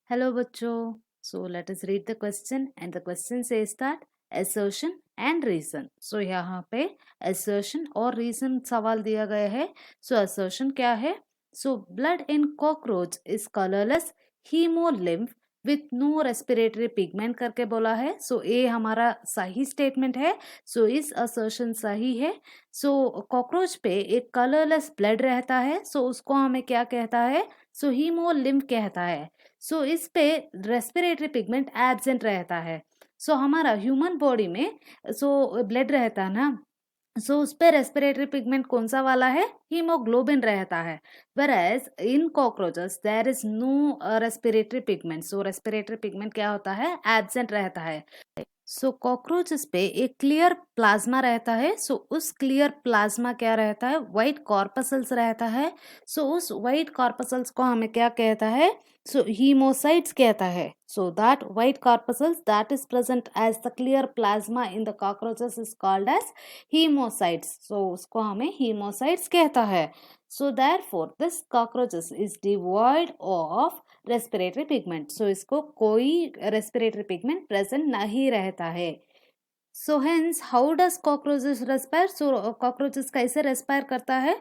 Hello बच्चों. So let us read the question and the question says that assertion and reason. So यहाँ पे assertion और reason सवाल दिया गया है. So assertion क्या है? So blood in cockroach is colorless hemolymph with no respiratory pigment करके बोला है. So ये हमारा सही statement है. So इस assertion सही है. So cockroach पे एक colorless blood रहता है. So उसको हमें क्या कहता है? So hemolymph कहता है. सो इस पे रेस्पिरेटरी पिगमेंट एब्सेंट रहता है. सो हमारा ह्यूमन बॉडी में ब्लड रहता है ना. उस पे रेस्पिरेटरी पिगमेंट कौन सा वाला है? हीमोग्लोबिन रहता है. Whereas in cockroaches there is no respiratory pigment. So respiratory pigment क्या होता है? एब्सेंट रहता है. कॉकरोचेस पे एक क्लियर प्लाज्मा रहता है. उस क्लियर प्लाज्मा क्या रहता है? व्हाइट कॉर्पसल्स रहता है. उस व्हाइट कॉर्पसल्स को हमें क्या कहता है? हीमोसाइट्स कहता है. That white corpuscles that is present as the clear plasma in the cockroaches is called as haemocytes. उसको हमें हीमोसाइट्स कहता है. Therefore this cockroaches is devoid of respiratory pigment. इसको कोई रेस्पिरेटरी पिगमेंट प्रेजेंट नहीं रहता है. Hence how does cockroaches respire? Cockroaches कैसे रेस्पायर करता है?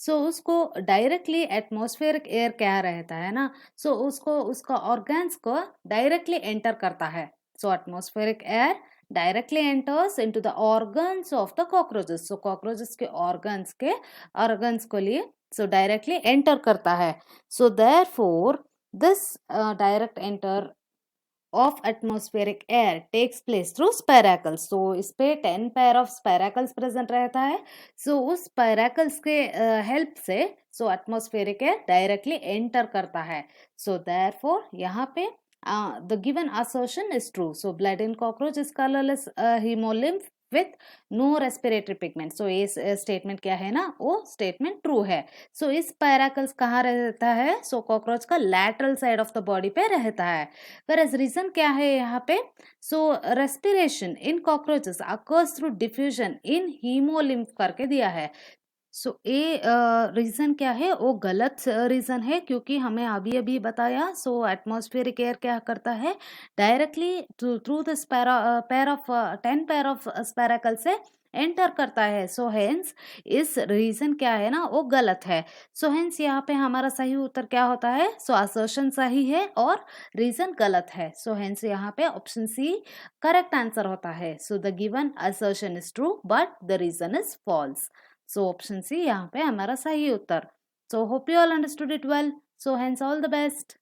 उसको डायरेक्टली एटमॉस्फेरिक एयर क्या रहता है ना. उसको उसका ऑर्गन्स को डायरेक्टली एंटर करता है. Atmospheric air directly enters into the organs of the cockroaches. Cockroaches के ऑर्गन्स को लिए डायरेक्टली एंटर करता है. Therefore this direct enter of atmospheric air takes place through spiracles. इस पे 10 pair of spiracles present रहता है. उस spiracles के help से atmospheric air directly enter करता है. Therefore यहाँ पे the given assertion is true. Blood in cockroach is colorless hemolymph with no respiratory pigment. ये statement क्या है ना? वो statement true है. इस पैराकल्स कहाँ रहता है? कॉकरोच का lateral side of the body पे रहता है. Whereas reason क्या है यहाँ पे? Respiration in cockroaches occurs through diffusion in hemolymph करके दिया है. ये रीजन क्या है? वो गलत रीजन है, क्योंकि हमें अभी अभी बताया. एटमॉस्फेरिक एयर क्या करता है? Directly through the pair of 10 pair of spherical से एंटर करता है. हेंस इस रीजन क्या है ना? वो गलत है. हेंस यहाँ पे हमारा सही उत्तर क्या होता है? असर्शन सही है और रीजन गलत है. हेंस यहाँ पे ऑप्शन सी करेक्ट आंसर होता है. The given assertion is true but the reason is false. Option C यहाँ पे हमारा सही उत्तर. Hope you all understood it well. Hence all the best.